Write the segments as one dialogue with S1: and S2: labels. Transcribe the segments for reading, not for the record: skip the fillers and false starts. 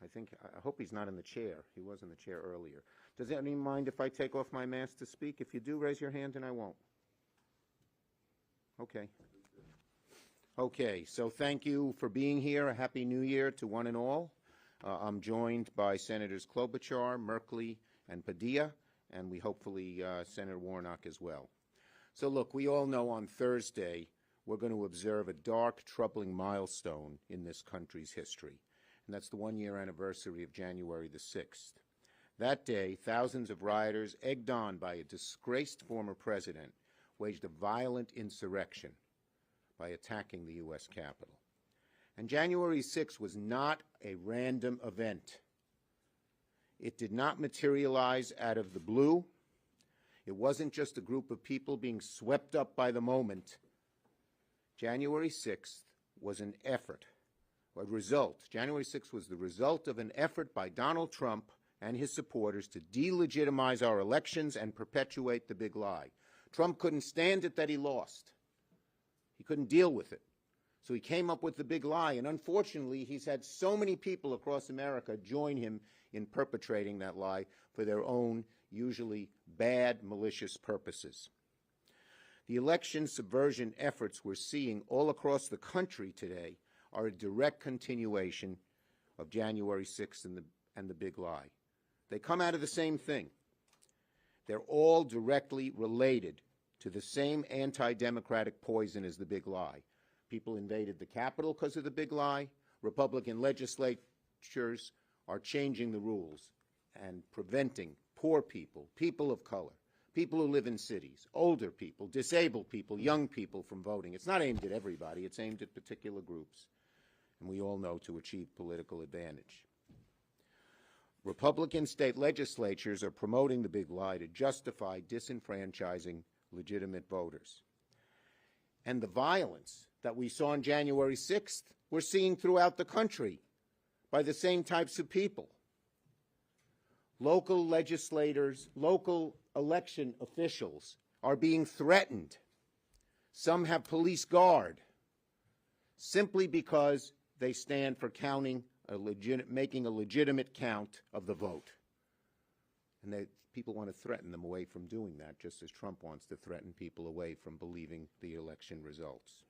S1: I hope he's not in the chair. He was in the chair earlier. Does anyone mind if I take off my mask to speak? If you do, raise your hand and I won't. Okay. Okay, so thank you for being here. A Happy New Year to one and all. I'm joined by Senators Klobuchar, Merkley, and Padilla, and we hopefully Senator Warnock as well. So look, we all know on Thursday we're going to observe a dark, troubling milestone in this country's history, and that's the one-year anniversary of January the 6th. That day, thousands of rioters, egged on by a disgraced former president, waged a violent insurrection by attacking the U.S. Capitol. And January 6th was not a random event. It did not materialize out of the blue. It wasn't just a group of people being swept up by the moment. January 6th was an effort, a result. January 6th was the result of an effort by Donald Trump and his supporters to delegitimize our elections and perpetuate the big lie. Trump couldn't stand it that he lost. He couldn't deal with it. So he came up with the big lie, and unfortunately, he's had so many people across America join him in perpetrating that lie for their own, usually bad, malicious purposes. The election subversion efforts we're seeing all across the country today are a direct continuation of January 6th and the big lie. They come out of the same thing. They're all directly related to the same anti-democratic poison as the big lie. People invaded the Capitol because of the big lie. Republican legislatures are changing the rules and preventing poor people, people of color, people who live in cities, older people, disabled people, young people from voting. It's not aimed at everybody. It's aimed at particular groups. And we all know to achieve political advantage. Republican state legislatures are promoting the big lie to justify disenfranchising legitimate voters. And the violence that we saw on January 6th, we're seeing throughout the country by the same types of people. Local legislators, local election officials are being threatened. Some have police guard simply because they stand for making a legitimate count of the vote. And people want to threaten them away from doing that, just as Trump wants to threaten people away from believing the election results.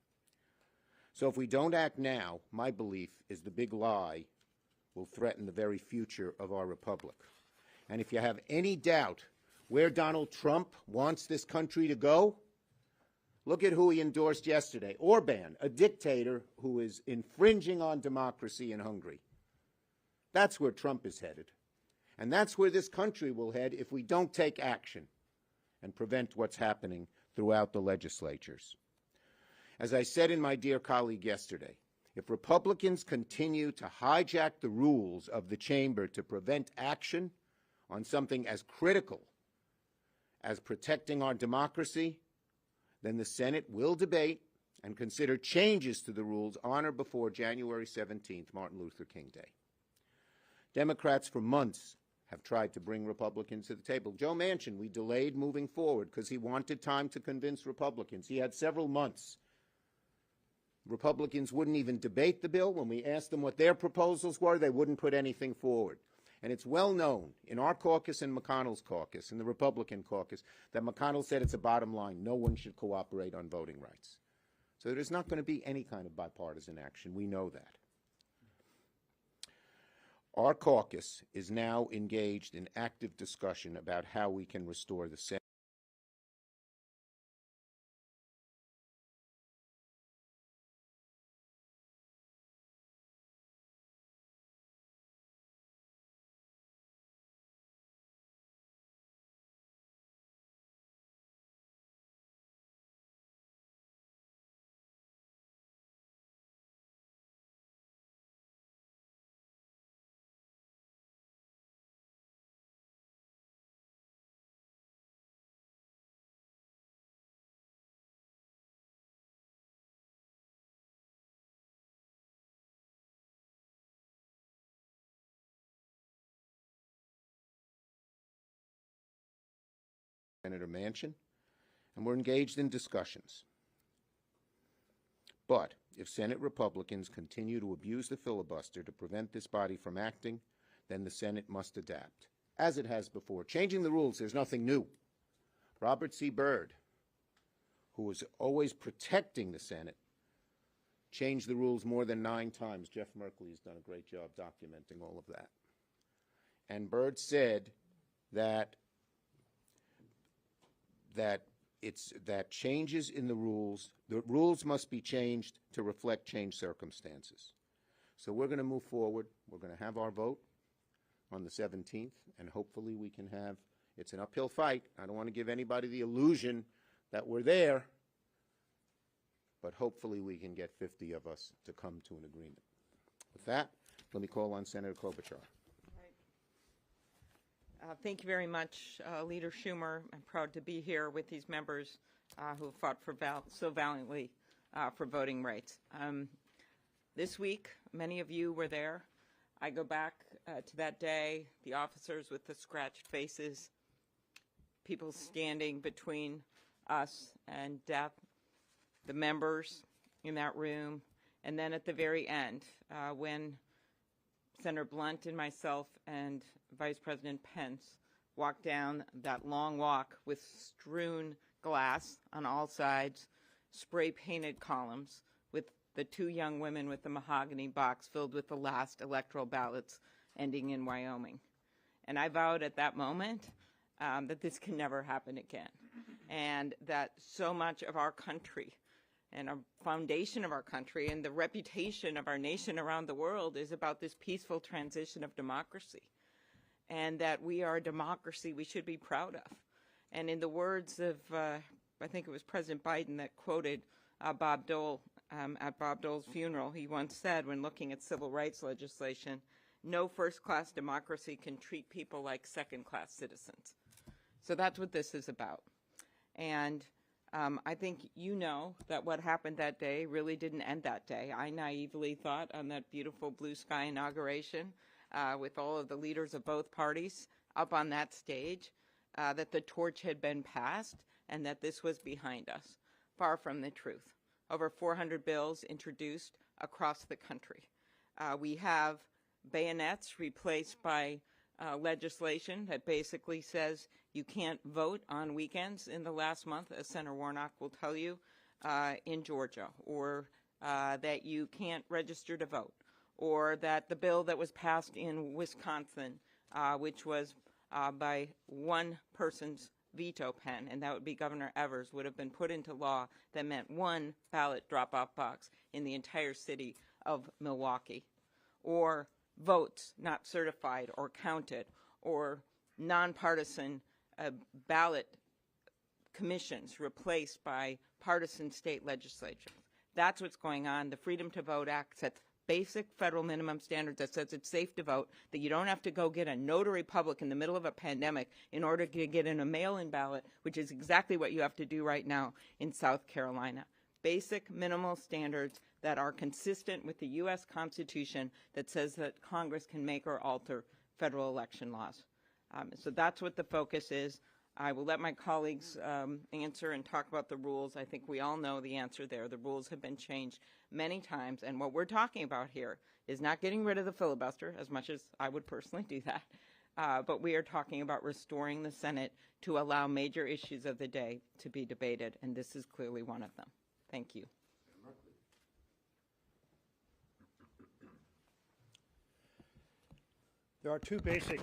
S1: So if we don't act now, my belief is the big lie will threaten the very future of our republic. And if you have any doubt where Donald Trump wants this country to go, look at who he endorsed yesterday, Orban, a dictator who is infringing on democracy in Hungary. That's where Trump is headed. And that's where this country will head if we don't take action and prevent what's happening throughout the legislatures. As I said in my dear colleague yesterday, if Republicans continue to hijack the rules of the chamber to prevent action on something as critical as protecting our democracy, then the Senate will debate and consider changes to the rules on or before January 17th, Martin Luther King Day. Democrats for months have tried to bring Republicans to the table. Joe Manchin, we delayed moving forward because he wanted time to convince Republicans. He had several months. Republicans wouldn't even debate the bill. When we asked them what their proposals were, they wouldn't put anything forward. And it's well known in our caucus and McConnell's caucus, in the Republican caucus, that McConnell said it's a bottom line. No one should cooperate on voting rights. So there's not going to be any kind of bipartisan action. We know that. Our caucus is now engaged in active discussion about how we can restore the Senate. Senator Manchin, and we're engaged in discussions. But If Senate Republicans continue to abuse the filibuster to prevent this body from acting, then the Senate must adapt, as it has before. Changing the rules, there's nothing new. Robert C. Byrd, who was always protecting the Senate, changed the rules more than 9 times. Jeff Merkley has done a great job documenting all of that. And Byrd said that changes in the rules must be changed to reflect changed circumstances. So we're going to move forward. We're going to have our vote on the 17th, and hopefully we can have, it's an uphill fight. I don't want to give anybody the illusion that we're there, but hopefully we can get 50 of us to come to an agreement. With that, let me call on Senator Klobuchar.
S2: Thank you very much, Leader Schumer. I'm proud to be here with these members who have fought for so valiantly for voting rights. This week, many of you were there. I go back to that day, the officers with the scratched faces, people standing between us and death, the members in that room, and then at the very end, when Senator Blunt and myself and Vice President Pence walked down that long walk with strewn glass on all sides, spray-painted columns, with the 2 young women with the mahogany box filled with the last electoral ballots ending in Wyoming. And I vowed at that moment that this can never happen again, and that so much of our country and our foundation of our country and the reputation of our nation around the world is about this peaceful transition of democracy, and that we are a democracy we should be proud of. And in the words of, I think it was President Biden that quoted Bob Dole at Bob Dole's funeral, he once said, when looking at civil rights legislation, no first-class democracy can treat people like second-class citizens. So that's what this is about. And I think you know that what happened that day really didn't end that day. I naively thought on that beautiful blue sky inauguration with all of the leaders of both parties up on that stage that the torch had been passed and that this was behind us. Far from the truth. Over 400 bills introduced across the country. We have bayonets replaced by legislation that basically says you can't vote on weekends in the last month, as Senator Warnock will tell you, in Georgia, or that you can't register to vote, or that the bill that was passed in Wisconsin, which was by one person's veto pen, and that would be Governor Evers, would have been put into law that meant 1 ballot drop-off box in the entire city of Milwaukee, or votes not certified or counted, or nonpartisan ballot commissions replaced by partisan state legislatures. That's what's going on. The Freedom to Vote Act sets basic federal minimum standards that says it's safe to vote, that you don't have to go get a notary public in the middle of a pandemic in order to get in a mail-in ballot, which is exactly what you have to do right now in South Carolina. Basic minimal standards that are consistent with the U.S. Constitution that says that Congress can make or alter federal election laws. So that's what the focus is. I will let my colleagues answer and talk about the rules. I think we all know the answer there. The rules have been changed many times, and what we're talking about here is not getting rid of the filibuster, as much as I would personally do that, but we are talking about restoring the Senate to allow major issues of the day to be debated, and this is clearly one of them. Thank you.
S3: There are 2 basic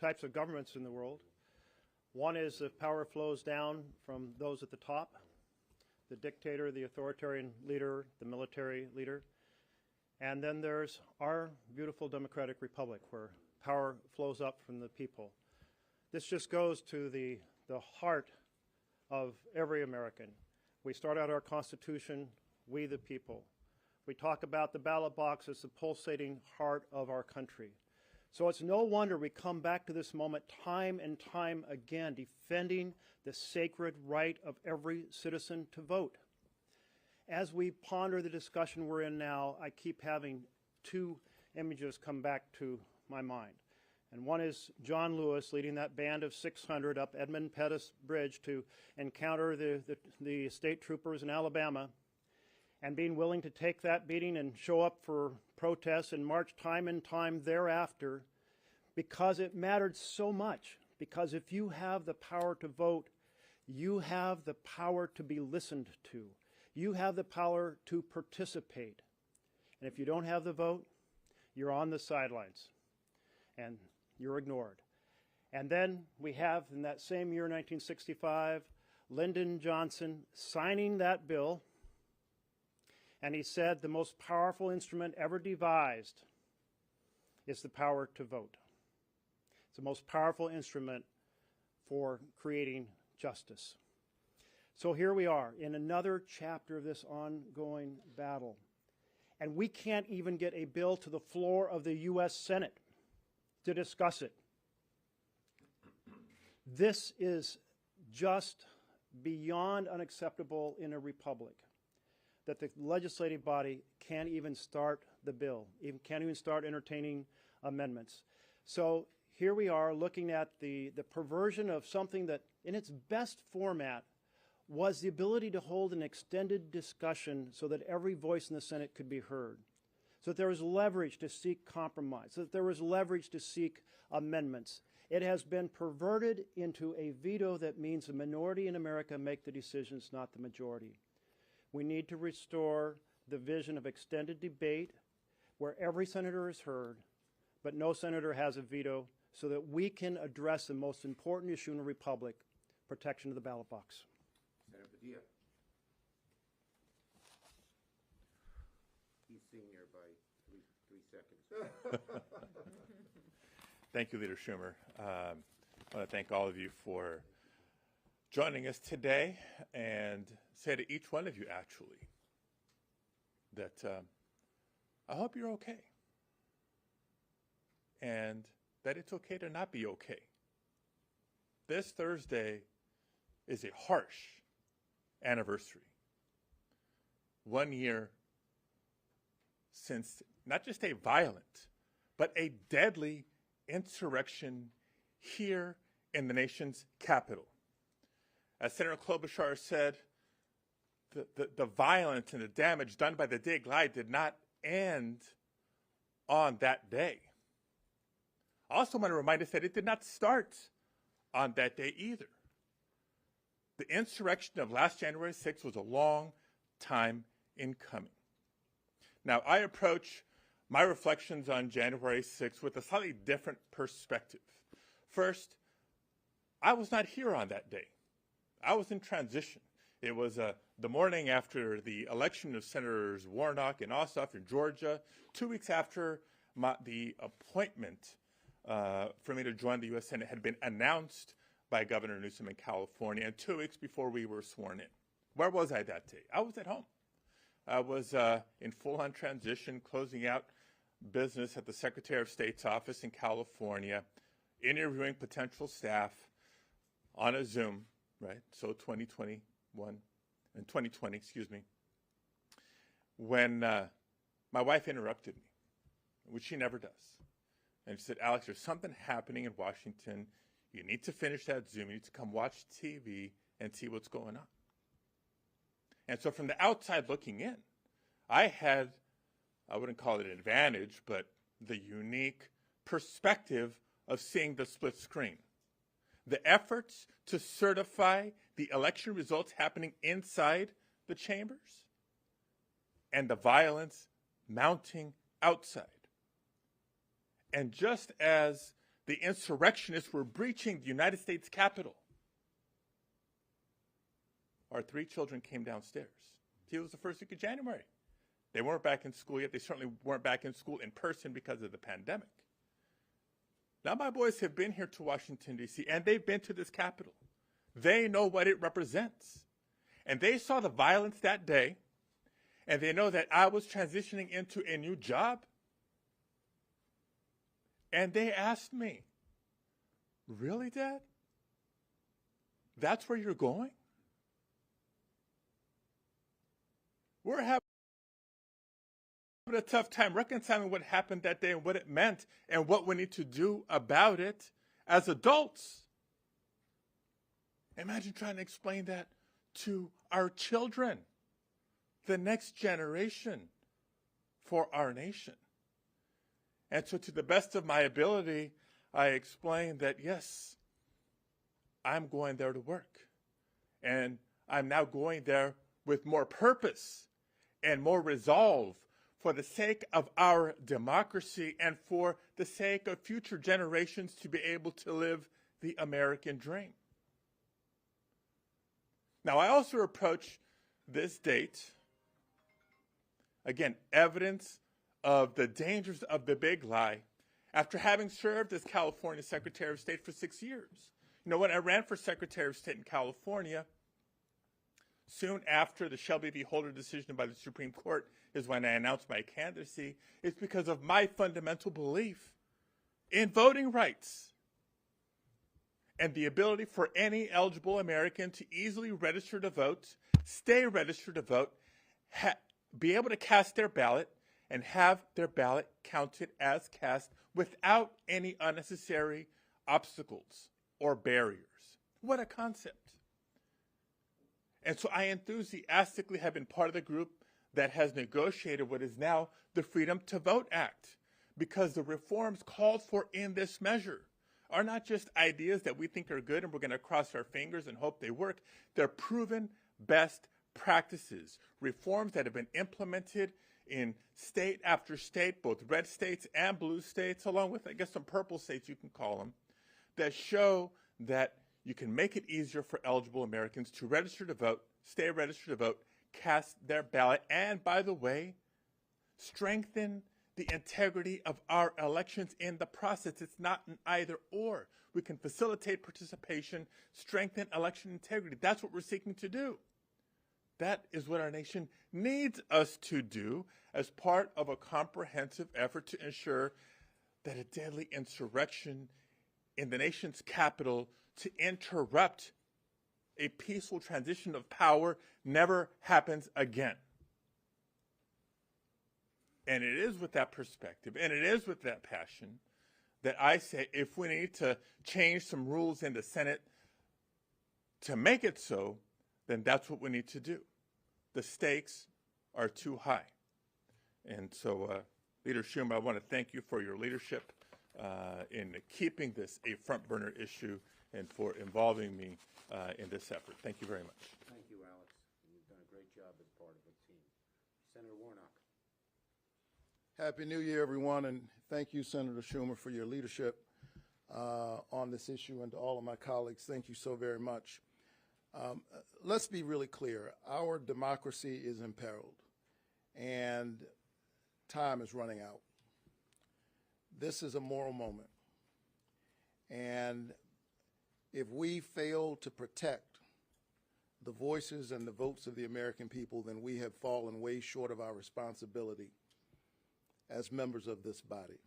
S3: types of governments in the world. One is the power flows down from those at the top, the dictator, the authoritarian leader, the military leader. And then there's our beautiful democratic republic where power flows up from the people. This just goes to the heart of every American. We start out our Constitution, we the people. We talk about the ballot box as the pulsating heart of our country. So it's no wonder we come back to this moment time and time again, defending the sacred right of every citizen to vote. As we ponder the discussion we're in now, I keep having 2 images come back to my mind. And one is John Lewis leading that band of 600 up Edmund Pettus Bridge to encounter the state troopers in Alabama. and being willing to take that beating and show up for protests and march time and time thereafter, because it mattered so much. Because if you have the power to vote, you have the power to be listened to. You have the power to participate. And if you don't have the vote, you're on the sidelines and you're ignored. And then we have, in that same year, 1965, Lyndon Johnson signing that bill, and he said the most powerful instrument ever devised is the power to vote. It's the most powerful instrument for creating justice. So here we are in another chapter of this ongoing battle. And we can't even get a bill to the floor of the U.S. Senate to discuss it. This is just beyond unacceptable in a republic, that the legislative body can't even start the bill, can't even start entertaining amendments. So here we are looking at the perversion of something that in its best format was the ability to hold an extended discussion so that every voice in the Senate could be heard, so that there was leverage to seek compromise, so that there was leverage to seek amendments. It has been perverted into a veto that means the minority in America make the decisions, not the majority. We need to restore the vision of extended debate where every senator is heard, but no senator has a veto, so that we can address the most important issue in a republic, protection of the ballot box.
S1: Senator Padilla. He's senior by three seconds.
S4: Thank you, Leader Schumer. I want to thank all of you for joining us today, and say to each one of you, actually, that I hope you're okay, and that it's okay to not be okay. This Thursday is a harsh anniversary. 1 year since not just a violent, but a deadly insurrection here in the nation's capital. As Senator Klobuchar said, the violence and the damage done by the day glide did not end on that day. I also want to remind us that it did not start on that day either. The insurrection of last January 6th was a long time in coming. Now, I approach my reflections on January 6th with a slightly different perspective. First, I was not here on that day. I was in transition. It was the morning after the election of Senators Warnock and Ossoff in Georgia, 2 weeks after the appointment for me to join the U.S. Senate had been announced by Governor Newsom in California, and 2 weeks before we were sworn in. Where was I that day? I was at home. I was in full-on transition, closing out business at the Secretary of State's office in California, interviewing potential staff on a Zoom, right? So 2020, when my wife interrupted me, which she never does. And she said, "Alex, there's something happening in Washington. You need to finish that Zoom. You need to come watch TV and see what's going on." And so from the outside looking in, I had, I wouldn't call it an advantage, but the unique perspective of seeing the split screen. The efforts to certify the election results happening inside the chambers and the violence mounting outside. And just as the insurrectionists were breaching the United States Capitol, our 3 children came downstairs. See, it was the first week of January. They weren't back in school yet. They certainly weren't back in school in person because of the pandemic. Now my boys have been here to Washington, D.C., and they've been to this Capitol. They know what it represents. And they saw the violence that day, and they know that I was transitioning into a new job. And they asked me, "Really, Dad? That's where you're going?" We're having a tough time reconciling what happened that day and what it meant and what we need to do about it as adults. Imagine trying to explain that to our children. the next generation for our nation. And so to the best of my ability, I explained that, yes, I'm going there to work. And I'm now going there with more purpose and more resolve for the sake of our democracy and for the sake of future generations to be able to live the American dream. Now, I also approach this date, again, evidence of the dangers of the big lie, after having served as California Secretary of State for 6 years. You know, when I ran for Secretary of State in California, soon after the Shelby v. Holder decision by the Supreme Court is when I announced my candidacy. It's because of my fundamental belief in voting rights and the ability for any eligible American to easily register to vote, stay registered to vote, be able to cast their ballot, and have their ballot counted as cast without any unnecessary obstacles or barriers. What a concept. And so I enthusiastically have been part of the group that has negotiated what is now the Freedom to Vote Act, because the reforms called for in this measure are not just ideas that we think are good and we're going to cross our fingers and hope they work. They're proven best practices, reforms that have been implemented in state after state, both red states and blue states, along with, I guess, some purple states you can call them, that show that you can make it easier for eligible Americans to register to vote, stay registered to vote, cast their ballot, and, by the way, strengthen the integrity of our elections in the process. It's not an either or. We can facilitate participation, strengthen election integrity. That's what we're seeking to do. That is what our nation needs us to do as part of a comprehensive effort to ensure that a deadly insurrection in the nation's capital to interrupt a peaceful transition of power never happens again. And it is with that perspective, and it is with that passion, that I say if we need to change some rules in the Senate to make it so, then that's what we need to do. The stakes are too high. And so, Leader Schumer, I want to thank you for your leadership in keeping this a front burner issue and for involving me in this effort. Thank you very much.
S1: Thank you, Alex. You've done a great job as part of the team. Senator Warnock.
S5: Happy New Year, everyone, and thank you, Senator Schumer, for your leadership on this issue, and to all of my colleagues, thank you so very much. Let's be really clear. Our democracy is imperiled, and time is running out. This is a moral moment, and if we fail to protect the voices and the votes of the American people, then we have fallen way short of our responsibility as members of this body.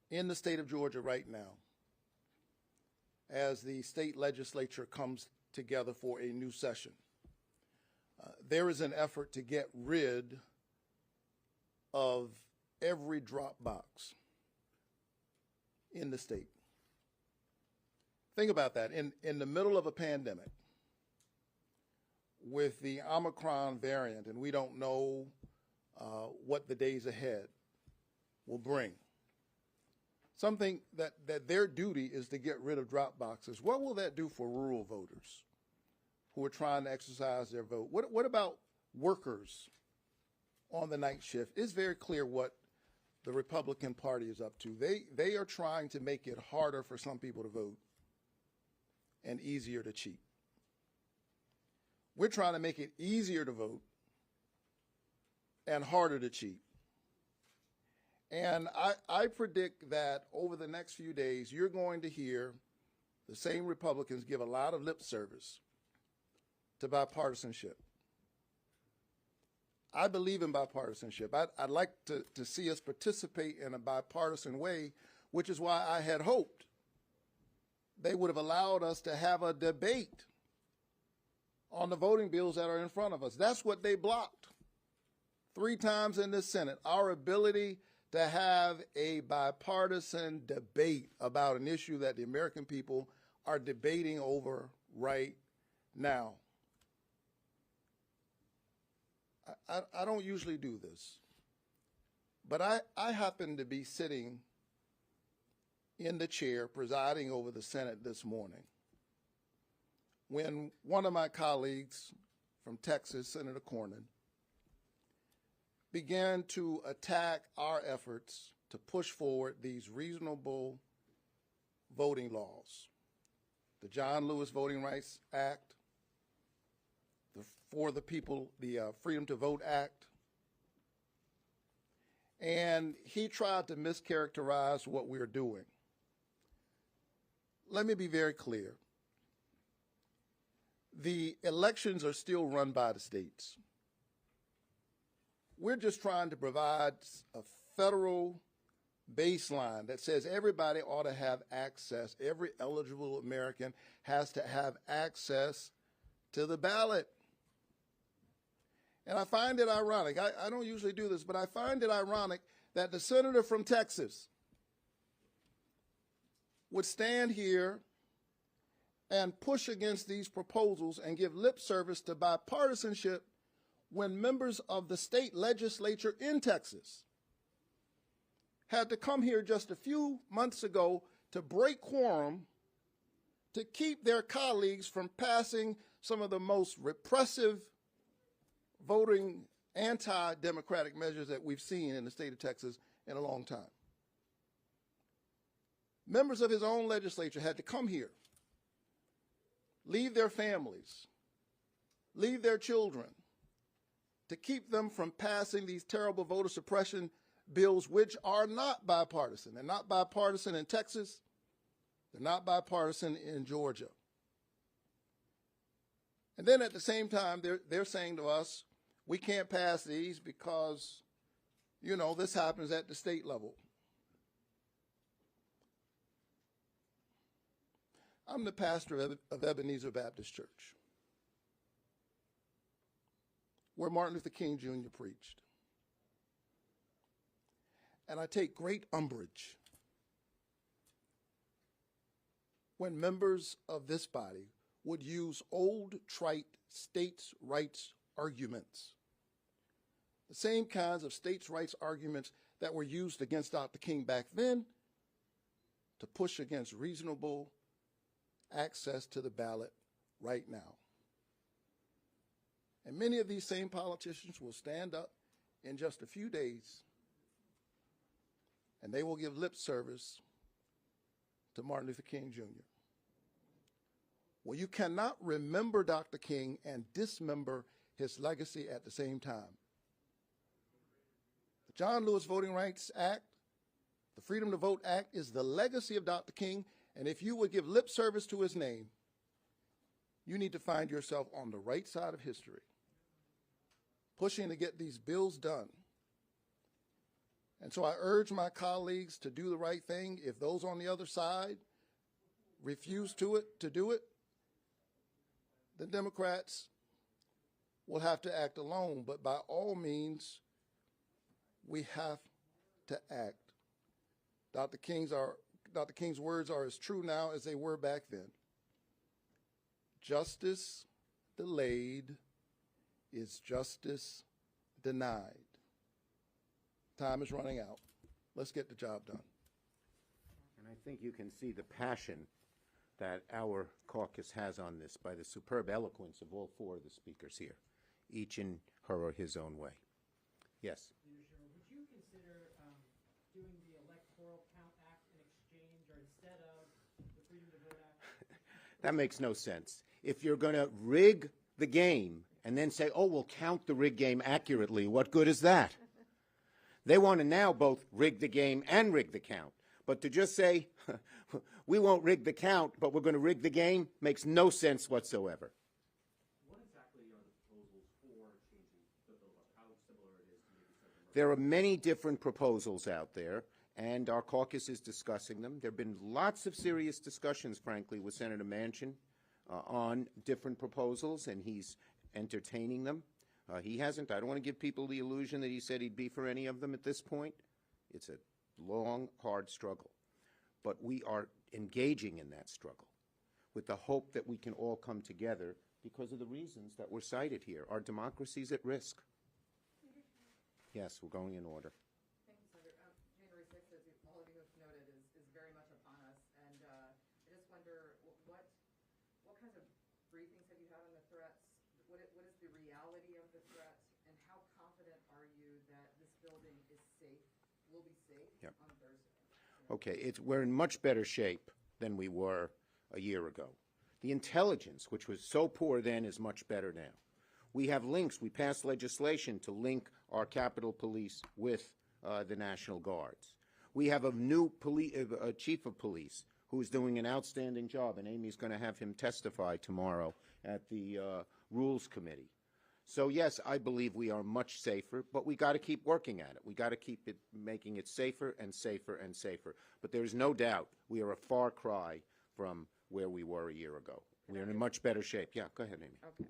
S5: In the state of Georgia right now, as the state legislature comes together for a new session, there is an effort to get rid of every drop box in the state. Think about that. In the middle of a pandemic, with the Omicron variant, and we don't know what the days ahead will bring, something that their duty is to get rid of drop boxes. What will that do for rural voters who are trying to exercise their vote? What about workers on the night shift? It's very clear what the Republican Party is up to. They are trying to make it harder for some people to vote and easier to cheat. We're trying to make it easier to vote and harder to cheat. And I predict that over the next few days, you're going to hear the same Republicans give a lot of lip service to bipartisanship. I believe in bipartisanship. I'd like to see us participate in a bipartisan way, which is why I had hoped they would have allowed us to have a debate on the voting bills that are in front of us. That's what they blocked 3 times in the Senate, our ability to have a bipartisan debate about an issue that the American people are debating over right now. I don't usually do this, but I happen to be sitting in the chair presiding over the Senate this morning when one of my colleagues from Texas, Senator Cornyn, began to attack our efforts to push forward these reasonable voting laws. The John Lewis Voting Rights Act, the For the People, the Freedom to Vote Act, and he tried to mischaracterize what we're doing. Let me be very clear. The elections are still run by the states. We're just trying to provide a federal baseline that says everybody ought to have access, every eligible American has to have access to the ballot. And I find it ironic, I don't usually do this, but I find it ironic that the senator from Texas would stand here and push against these proposals and give lip service to bipartisanship when members of the state legislature in Texas had to come here just a few months ago to break quorum to keep their colleagues from passing some of the most repressive voting anti-democratic measures that we've seen in the state of Texas in a long time. Members of his own legislature had to come here, leave their families, leave their children, to keep them from passing these terrible voter suppression bills, which are not bipartisan. They're not bipartisan in Texas. They're not bipartisan in Georgia. And then at the same time, they're saying to us, we can't pass these because, you know, this happens at the state level. I'm the pastor of Ebenezer Baptist Church, where Martin Luther King Jr. preached. And I take great umbrage when members of this body would use old, trite states' rights arguments, the same kinds of states' rights arguments that were used against Dr. King back then to push against reasonable access to the ballot right now. And many of these same politicians will stand up in just a few days and they will give lip service to Martin Luther King Jr. Well, you cannot remember Dr. King and dismember his legacy at the same time. The John Lewis Voting Rights Act, the Freedom to Vote Act, is the legacy of Dr. King, and if you would give lip service to his name, you need to find yourself on the right side of history, pushing to get these bills done. And so I urge my colleagues to do the right thing. If those on the other side refuse to do it, the Democrats will have to act alone. But by all means, we have to act. Dr. King's words are as true now as they were back then. Justice delayed is justice denied. Time is running out. Let's get the job done.
S1: And I think you can see the passion that our caucus has on this by the superb eloquence of all four of the speakers here, each in her or his own way. Yes?
S6: Leader Schumer, would you consider doing the Electoral Count Act in exchange or instead of the Freedom to Vote Act?
S1: That makes no sense. If you're going to rig the game and then say, oh, we'll count the rigged game accurately, what good is that? They want to now both rig the game and rig the count. But to just say, we won't rig the count, but we're going to rig the game, makes no sense whatsoever.
S7: What exactly are the proposals for changing the bill? How similar it is to maybe something?
S1: There are many different proposals out there, and our caucus is discussing them. There have been lots of serious discussions, frankly, with Senator Manchin on different proposals, and he's entertaining them. He hasn't. I don't want to give people the illusion that he said he'd be for any of them at this point. It's a long, hard struggle. But we are engaging in that struggle with the hope that we can all come together because of the reasons that were cited here. Our democracy is at risk. Yes, we're going in order.
S8: Thank you, Senator. January 6th, as all of you have noted, is very much upon us. And I just wonder what kinds of briefings have you had on the threats? What is the reality of the threat? And how confident are you that this building is safe, will be safe
S1: Yep.
S8: on Thursday?
S1: Okay, we're in much better shape than we were a year ago. The intelligence, which was so poor then, is much better now. We have links. We passed legislation to link our Capitol Police with the National Guards. We have a new chief of police who is doing an outstanding job, and Amy's going to have him testify tomorrow at the Rules Committee. So yes, I believe we are much safer, but we got to keep working at it. We got to keep it, making it safer and safer and safer. But there is no doubt we are a far cry from where we were a year ago. We are in much better shape. Yeah, go ahead, Amy.
S2: Okay.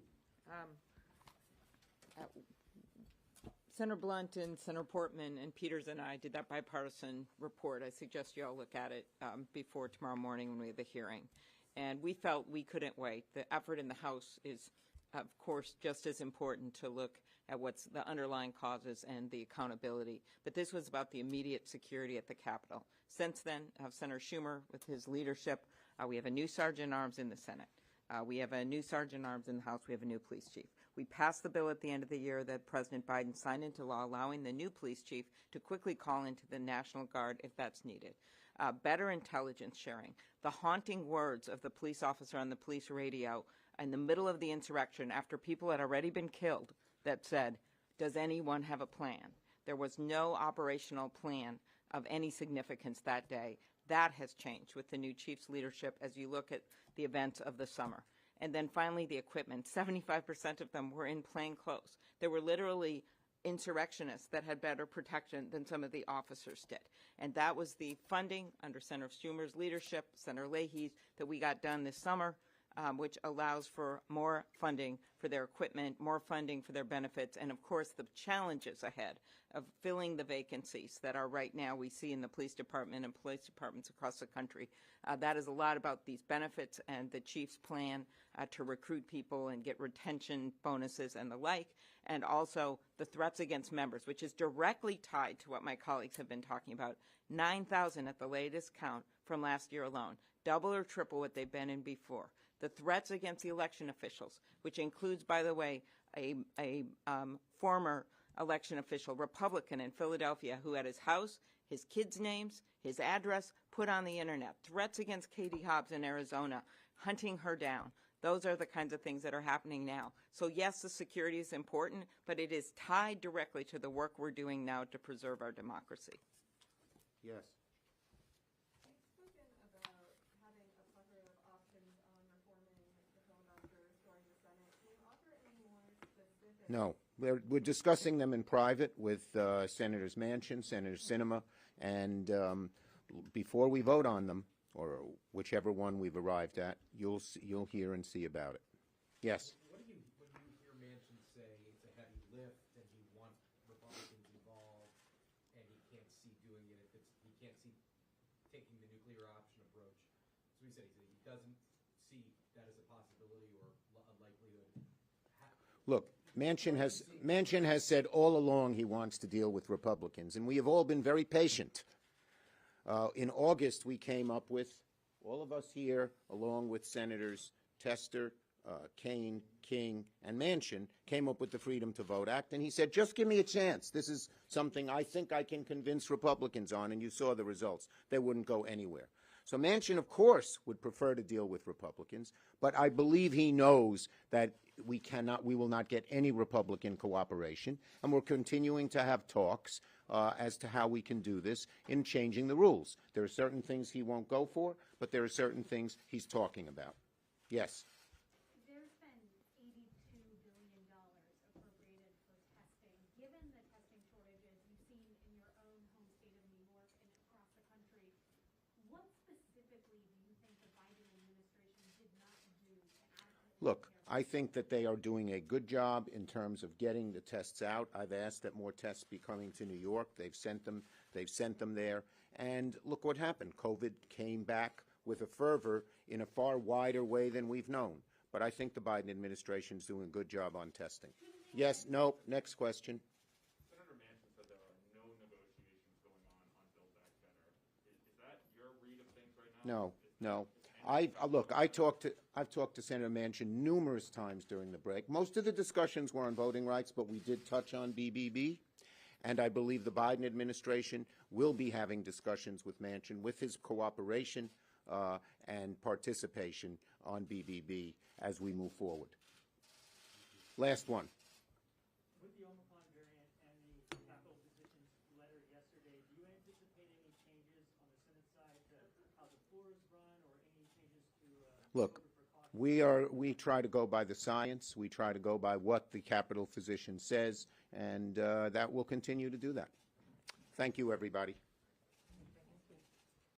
S2: Senator Blunt and Senator Portman and Peters and I did that bipartisan report. I suggest you all look at it before tomorrow morning when we have the hearing. And we felt we couldn't wait. The effort in the House is, of course, just as important to look at what's the underlying causes and the accountability. But this was about the immediate security at the Capitol. Since then, Senator Schumer, with his leadership, we have a new sergeant-at-arms in the Senate. We have a new sergeant-at-arms in the House. We have a new police chief. We passed the bill at the end of the year that President Biden signed into law, allowing the new police chief to quickly call into the National Guard if that's needed. Better intelligence sharing. The haunting words of the police officer on the police radio in the middle of the insurrection after people had already been killed that said, "Does anyone have a plan?" There was no operational plan of any significance that day. That has changed with the new chief's leadership as you look at the events of the summer. And then finally, the equipment. 75% of them were in plain clothes. There were literally insurrectionists that had better protection than some of the officers did. And that was the funding under Senator Schumer's leadership, Senator Leahy's, that we got done this summer, which allows for more funding for their equipment, more funding for their benefits, and of course the challenges ahead of filling the vacancies that are right now we see in the police department and police departments across the country. That is a lot about these benefits and the chief's plan to recruit people and get retention bonuses and the like, and also the threats against members, which is directly tied to what my colleagues have been talking about. 9,000 at the latest count from last year alone, double or triple what they've been in before. The threats against the election officials, which includes, by the way, a former election official, Republican in Philadelphia, who had his house, his kids' names, his address put on the internet. Threats against Katie Hobbs in Arizona, hunting her down. Those are the kinds of things that are happening now. So yes, the security is important, but it is tied directly to the work we're doing now to preserve our democracy.
S1: Yes.
S9: You've spoken about having a plethora of options on reforming the filibuster during the Senate. Can you offer any more specific?
S1: No, we're discussing them in private with Senators Manchin, Senator Sinema, and before we vote on them, or whichever one we've arrived at, you'll hear and see about it. Yes.
S7: What do you hear Manchin say it's a heavy lift and he wants Republicans involved and he can't see doing it if he can't see taking the nuclear option approach? So he said he doesn't see that as a possibility or a likelihood.
S1: Look, Manchin has said all along he wants to deal with Republicans, and we have all been very patient. In August, we came up with, all of us here, along with Senators Tester, Kaine, King, and Manchin, came up with the Freedom to Vote Act, and he said, just give me a chance. This is something I think I can convince Republicans on, and you saw the results. They wouldn't go anywhere. So Manchin, of course, would prefer to deal with Republicans, but I believe he knows that we will not get any Republican cooperation, and we're continuing to have talks as to how we can do this in changing the rules. There are certain things he won't go for, but there are certain things he's talking about. Yes.
S9: There's been $82 billion appropriated for testing. Given the testing shortages you've seen in your own home state of New York and across the country, what specifically do you think the Biden administration did not do to adequately?
S1: Look, I think that they are doing a good job in terms of getting the tests out. I've asked that more tests be coming to New York. They've sent them there. And look what happened. COVID came back with a fervor in a far wider way than we've known. But I think the Biden administration is doing a good job on testing. Yes, no, next question.
S7: Senator Manchin
S1: No, no. I've talked to Senator Manchin numerous times during the break. Most of the discussions were on voting rights, but we did touch on BBB. And I believe the Biden administration will be having discussions with Manchin with his cooperation and participation on BBB as we move forward. Last one.
S6: With the Omicron variant and the Capitol Physician's letter yesterday, do you anticipate any changes on the Senate side to how the floor is run or any changes to
S1: Look, we try to go by the science. We try to go by what the Capitol Physician says, and that will continue to do that. Thank you, everybody.